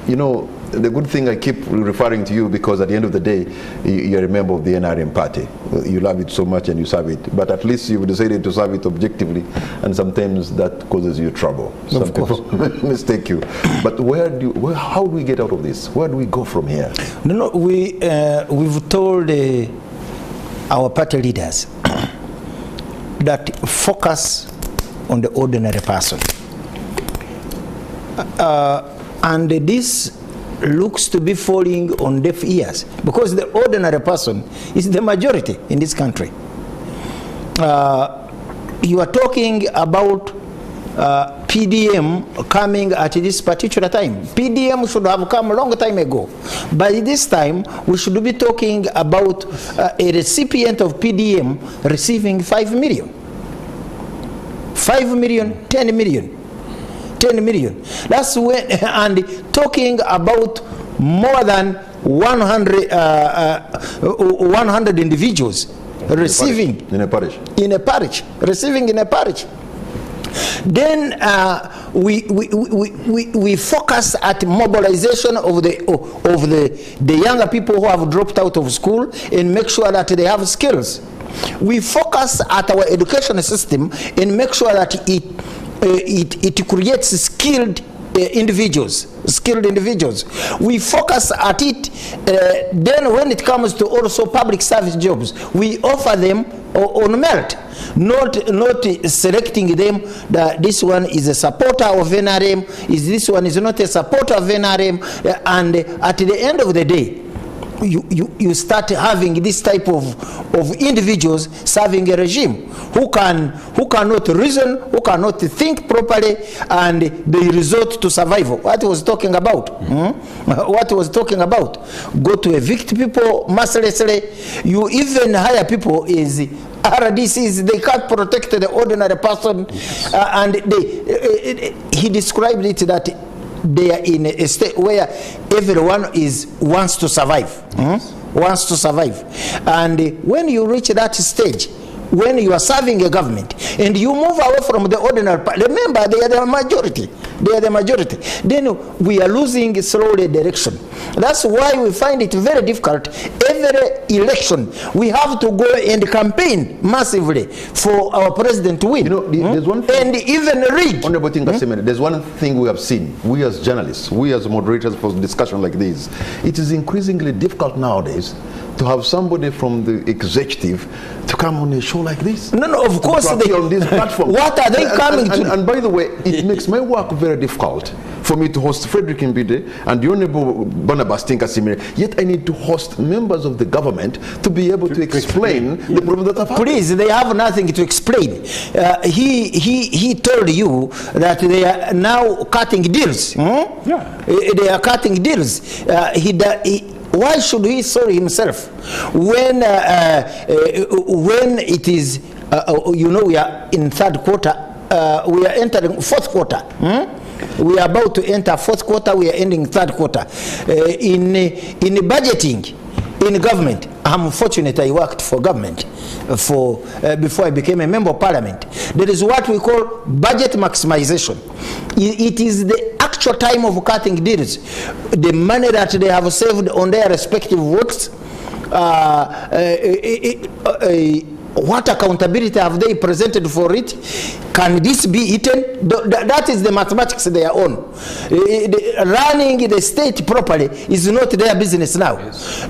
you know, the good thing, I keep referring to you because at the end of the day, you're a member of the NRM party. You love it so much and you serve it. But at least you've decided to serve it objectively, and sometimes that causes you trouble. Some people mistake you. But how do we get out of this? Where do we go from here? No, we've told our party leaders that focus on the ordinary person. And this looks to be falling on deaf ears, because the ordinary person is the majority in this country. You are talking about PDM coming at this particular time. PDM should have come a long time ago. By this time, we should be talking about a recipient of PDM receiving 5 million. 5 million, 10 million. 10 million. That's when, and talking about more than 100 individuals receiving in a parish. Receiving in a parish. Then we focus at mobilization of the younger people who have dropped out of school and make sure that they have skills. We focus at our education system and make sure that it creates skilled individuals. We focus at it. Then when it comes to also public service jobs, we offer them on merit, not selecting them that this one is a supporter of NRM, this one is not a supporter of NRM, and at the end of the day, you start having this type of individuals serving a regime who cannot reason, who cannot think properly, and they resort to survival. What was talking about? What was talking about? Go to evict people mercilessly. You even hire people is RDCs. They can't protect the ordinary person, and he described it that they are in a state where everyone wants to survive. Wants to survive. And when you reach that stage, when you are serving a government and you move away from the ordinary, remember they are the majority. Then we are losing slowly direction. That's why we find it very difficult. Every election we have to go and campaign massively for our president to win. You know, there's one thing, and even read. Honorable Tinkasemene, there's one thing we have seen. We as journalists, we as moderators for discussion like this, it is increasingly difficult nowadays to have somebody from the executive to come on a show like this. No, of course they on this platform. What are they coming to? And by the way, it makes my work very difficult for me to host Frederick Mbide and the Honorable Barnabas Tinkasemene. Yet I need to host members of the government to be able to explain the problem that I've had. Please, they have nothing to explain. He told you that they are now cutting deals. Yeah. They are cutting deals. Why should he sorry himself when it is we are in third quarter, we are entering fourth quarter. We are about to enter fourth quarter, we are ending third quarter. In budgeting in government, I'm fortunate I worked for government before I became a member of parliament. There is what we call budget maximization. It is the actual time of cutting deals. The money that they have saved on their respective works, what accountability have they presented for it? Can this be eaten? That is the mathematics they are on. Running the state properly is not their business now. Yes.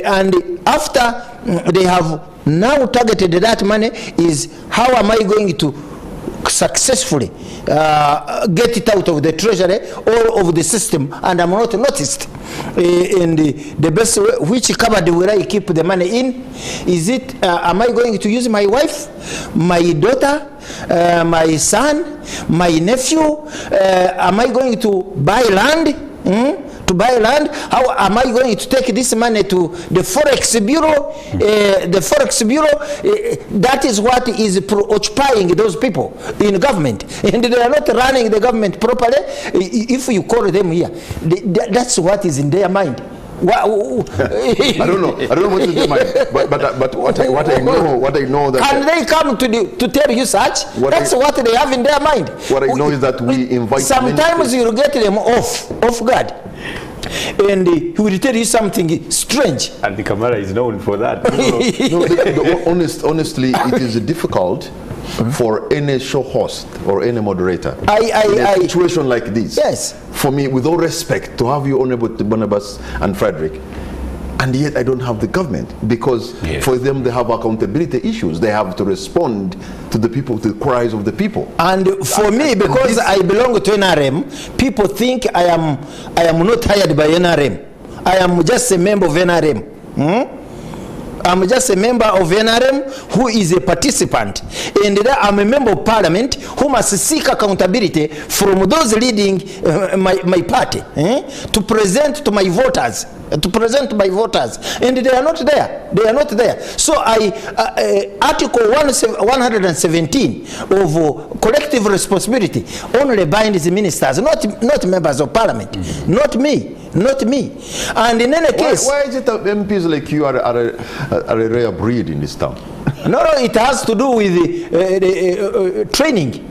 And after they have now targeted that money is how am I going to successfully get it out of the treasury or of the system, and I'm not noticed. In the best way, which cupboard will I keep the money in? Is it am I going to use my wife, my daughter, my son, my nephew? Am I going to buy land? To buy land? How am I going to take this money to the Forex Bureau? The Forex Bureau, that is what is occupying those people in government. And they are not running the government properly. If you call them here, that's what is in their mind. I don't know what is in their mind. But what I know that... Can they come to tell you such? That's what they have in their mind. What I know is that we invite... Sometimes you get them off guard. And he will tell you something strange. And the camera is known for that. Honestly, it is difficult for any show host or any moderator in a situation like this. Yes. For me, with all respect, to have you, Honorable Barnabas and Frederick, and yet I don't have the government, because for them they have accountability issues. They have to respond to the people, to the cries of the people. And for me, because I belong to NRM, people think I am not hired by NRM. I am just a member of NRM. I'm just a member of NRM who is a participant, and I'm a member of parliament who must seek accountability from those leading my party to present to my voters. And they are not there. So Article 117 of collective responsibility only binds the ministers, not members of parliament, not me. not me. And in any case... Why is it that MPs like you are a rare breed in this town? No, it has to do with the training.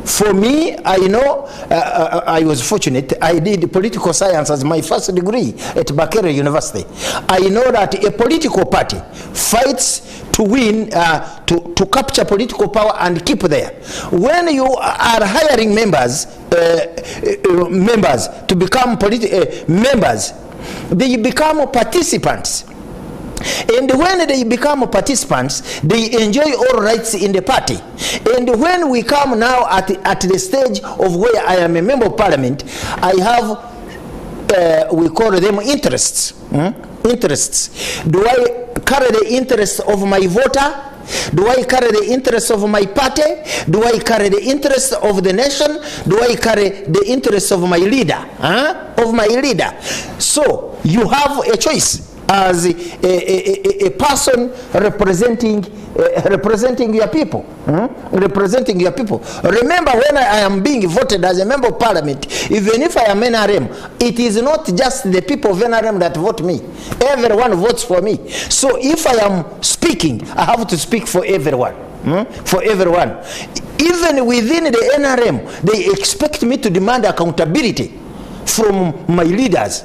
For me, I know, I was fortunate, I did political science as my first degree at Bakere University. I know that a political party fights to win, to capture political power and keep there. When you are hiring members to become members, they become participants. And when they become participants, they enjoy all rights in the party. And when we come now at the stage of where I am a member of parliament, I have, we call them interests. Interests. Do I carry the interests of my voter? Do I carry the interests of my party? Do I carry the interests of the nation? Do I carry the interests of my leader? Of my leader. So you have a choice as a person representing your people. Representing your people. Remember, when I am being voted as a member of parliament, even if I am NRM, it is not just the people of NRM that vote me. Everyone votes for me. So if I am speaking, I have to speak for everyone. For everyone. Even within the NRM, they expect me to demand accountability from my leaders.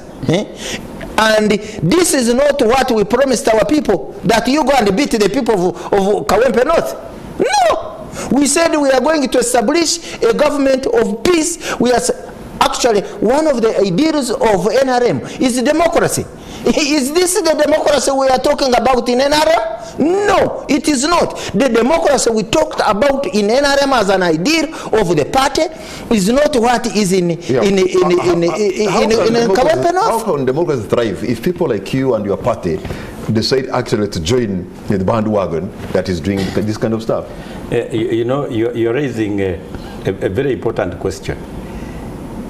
And this is not what we promised our people, that you go and beat the people of Kawempe North. No! We said we are going to establish a government of peace. We are actually, one of the ideals of NRM is democracy. Is this the democracy we are talking about in NRM? No, it is not. The democracy we talked about in NRM as an ideal of the party is not what is in Kawempe North. How can democracy thrive if people like you and your party decide actually to join the bandwagon that is doing this kind of stuff? You know, you're raising a very important question.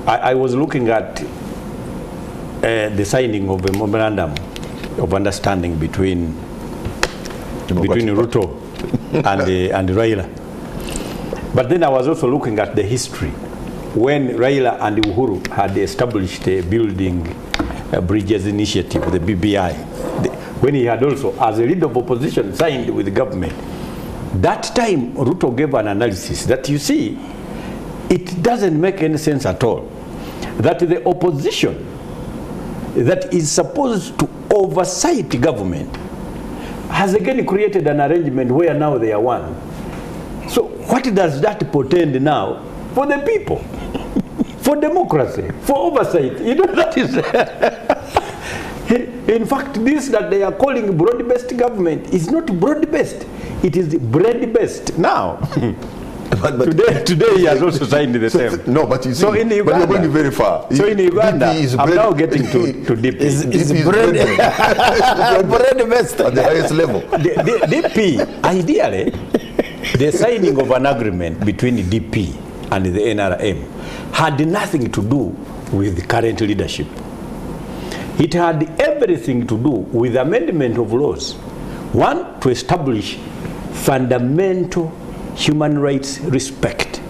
I was looking at the signing of a memorandum of understanding between Ruto and Raila. But then I was also looking at the history when Raila and Uhuru had established a building bridges initiative, the BBI, when he had also, as a leader of opposition, signed with the government. That time, Ruto gave an analysis that, you see, it doesn't make any sense at all that the opposition that is supposed to oversight government has again created an arrangement where now they are one. So what does that portend now for the people? For democracy, for oversight? You know, that is... In fact, this that they are calling broad-based government is not broad-based. It is bread-based now. But today he has also signed the same. No, but you see, so in Uganda, but you're going very far. So in Uganda, I'm now getting to DP. It's bread-based at the highest level. The DP, ideally, the signing of an agreement between the DP and the NRM had nothing to do with the current leadership. It had everything to do with amendment of laws. One, to establish fundamental human rights respect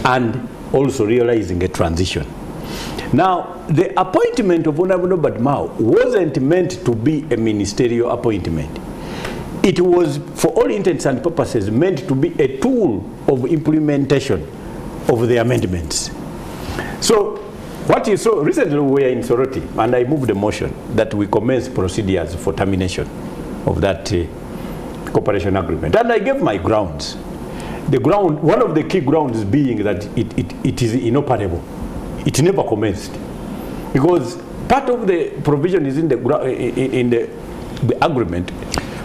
and also realizing a transition. Now, the appointment of Honorable Norbert Mao wasn't meant to be a ministerial appointment. It was, for all intents and purposes, meant to be a tool of implementation of the amendments. So, what you saw, recently we were in Soroti, and I moved a motion that we commence procedures for termination of that cooperation agreement. And I gave my grounds. The ground, one of the key grounds being that it is inoperable. It never commenced. Because part of the provision is in the agreement.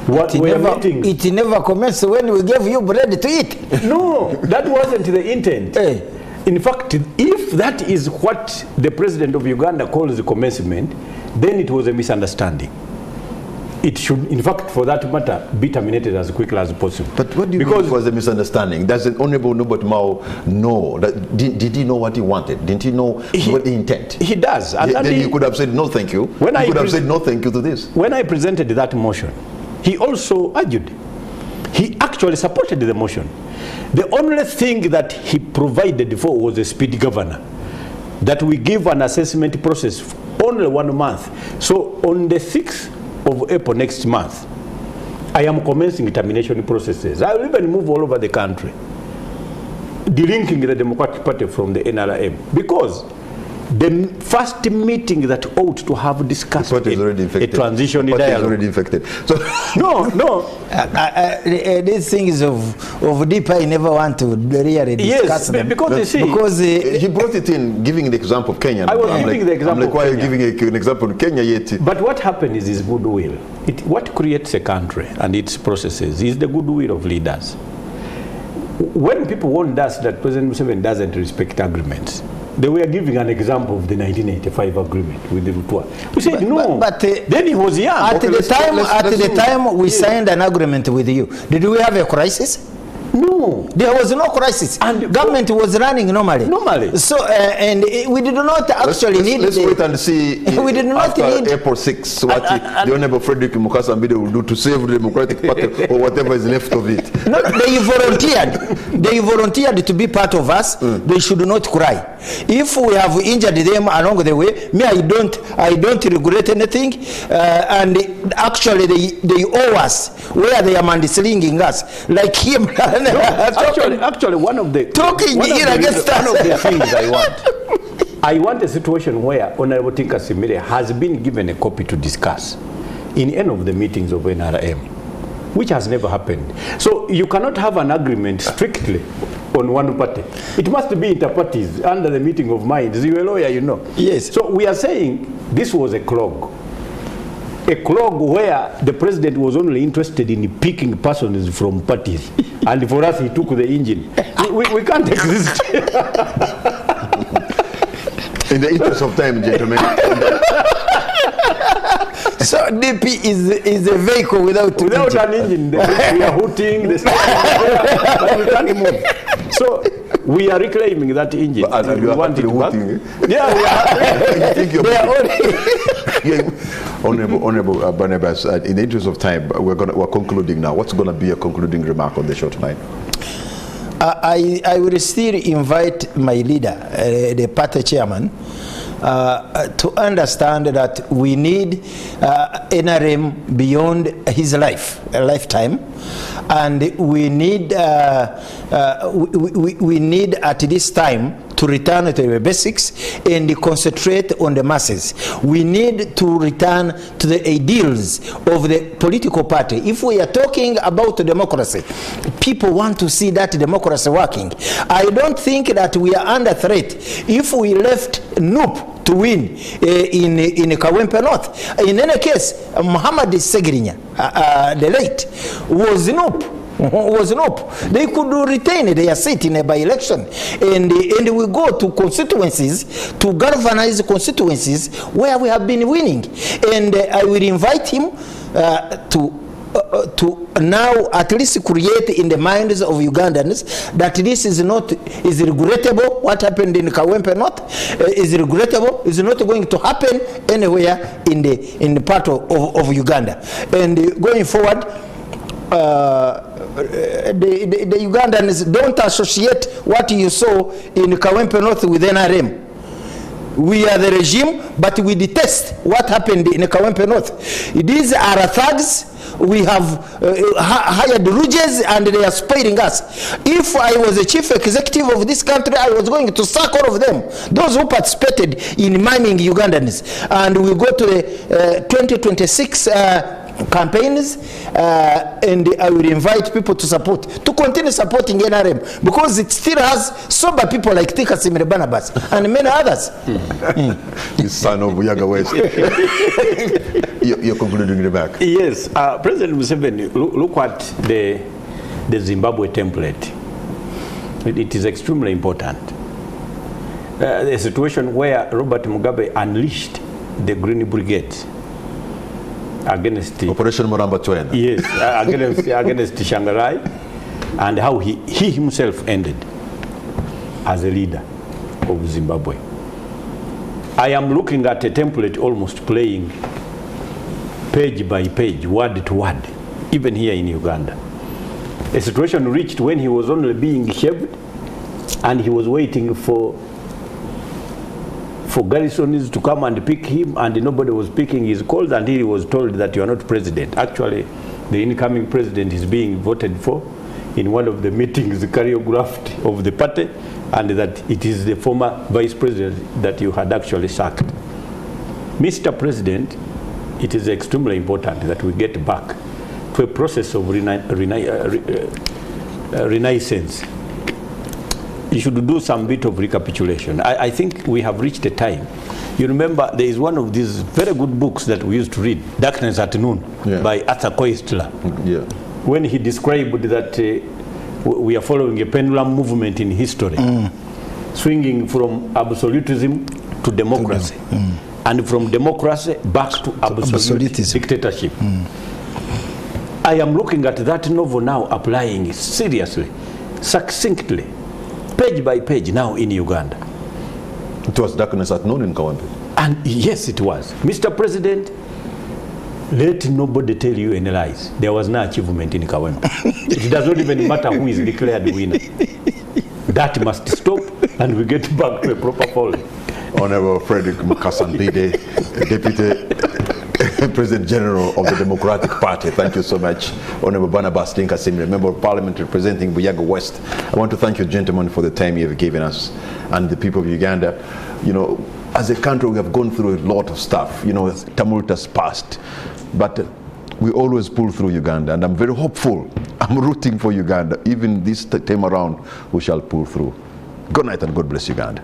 It never commenced when we gave you bread to eat. No, that wasn't the intent. Hey. In fact, if that is what the president of Uganda calls the commencement, then it was a misunderstanding. It should, in fact, for that matter, be terminated as quickly as possible. But what do you mean it was a misunderstanding? Does the Honorable Norbert Mao know? Did he know what he wanted? Didn't he know what the intent? He does. And then he could have said no thank you. He could have said no thank you to this. When I presented that motion, he also argued. He actually supported the motion. The only thing that he provided for was a speed governor, that we give an assessment process only 1 month. So on the 6th of April next month, I am commencing termination processes. I will even move all over the country, delinking the Democratic Party from the NRM, because the first meeting that ought to have discussed a transition dialogue. Is already infected. So no. These things of deep, I never want to really discuss them. Because you see, because he brought it in, giving the example of Kenya. I was giving the example. I'm like, why are you giving an example of Kenya yet? But what happens is goodwill. What creates a country and its processes is the goodwill of leaders. When people warned us that President Museveni doesn't respect agreements, they were giving an example of the 1985 agreement with the Rutwa. We said no. But then he was young. At the time we signed an agreement with you, did we have a crisis? No. There was no crisis. And government was running normally. So, and we did not actually need... Let's wait and see we did not need April 6 what the Honorable Frederick Mukasambide will do to save the Democratic Party or whatever is left of it. No, they volunteered. They volunteered to be part of us. They should not cry. If we have injured them along the way, me, I don't regret anything. And actually, they owe us where they are man-slinging us. Like him... No, actually, one of the things I want a situation where Honorable Tinka Simire has been given a copy to discuss in any of the meetings of NRM, which has never happened. So you cannot have an agreement strictly on one party. It must be inter-parties under the meeting of minds. You're a lawyer, you know. Yes. So we are saying this was a clog. A clog where the president was only interested in picking persons from parties. And for us, he took the engine. We can't exist. In the interest of time, gentlemen. So DP is a vehicle without an engine. We are hooting, but we can't move. So we are reclaiming that engine. But you want it back? Yeah, we are. Honorable Barnabas, in the interest of time, we're concluding now. What's going to be a concluding remark on the short line? I will still invite my leader, the party chairman, to understand that we need NRM beyond his lifetime, and we need we need at this time to return to the basics and concentrate on the masses. We need to return to the ideals of the political party. If we are talking about democracy, people want to see that democracy working. I don't think that we are under threat if we left NUP to win in Kawempe North. In any case, Muhammed Ssegirinya, the late, was NUP. They could retain their seat in a by-election, and we go to constituencies, to galvanize constituencies where we have been winning. And I will invite him to now at least create in the minds of Ugandans that this is regrettable. What happened in Kawempe North is regrettable. It's not going to happen anywhere in the part of Uganda. And going forward, the Ugandans don't associate what you saw in Kawempe North with NRM. We are the regime, but we detest what happened in Kawempe North. These are thugs. We have hired Ruges, and they are spoiling us. If I was the chief executive of this country, I was going to sack all of them, those who participated in miming Ugandans. And we go to the 2026 campaigns, and I will invite people to continue supporting NRM, because it still has sober people like Tika Simire Barnabas and many others. The son of Buyaga West. You're concluding the back. Yes, President Museveni, look at the Zimbabwe template. It is extremely important. A situation where Robert Mugabe unleashed the Green Brigade against Operation Moramba Twena. Yes, against Shangarai, and how he himself ended as a leader of Zimbabwe. I am looking at a template almost playing page by page, word to word, even here in Uganda. A situation reached when he was only being shaved, and he was waiting for for garrisons to come and pick him, and nobody was picking his calls until he was told that you are not president. Actually, the incoming president is being voted for in one of the meetings choreographed of the party, and that it is the former vice president that you had actually sacked. Mr. President, it is extremely important that we get back to a process of renaissance. You should do some bit of recapitulation. I think we have reached a time. You remember there is one of these very good books that we used to read, Darkness at Noon, by Arthur Koestler. Yeah. When he described that we are following a pendulum movement in history, swinging from absolutism to democracy, and from democracy back to absolutism. Dictatorship. I am looking at that novel now, applying it seriously, succinctly, page by page now in Uganda. It was Darkness at Noon in Kawempe. And yes, it was. Mr. President, let nobody tell you any lies. There was no achievement in Kawempe. It does not even matter who is declared winner. That must stop, and we get back to a proper polling. Honorable Frederick Mukasambide, Deputy President General of the Democratic Party. Thank you so much. Honorable Barnabas Tinkasim, Member of Parliament representing Buyaga West. I want to thank you, gentlemen, for the time you have given us and the people of Uganda. You know, as a country, we have gone through a lot of stuff. You know, tumultuous past, but we always pull through Uganda, and I'm very hopeful. I'm rooting for Uganda. Even this time around, we shall pull through. Good night and God bless Uganda.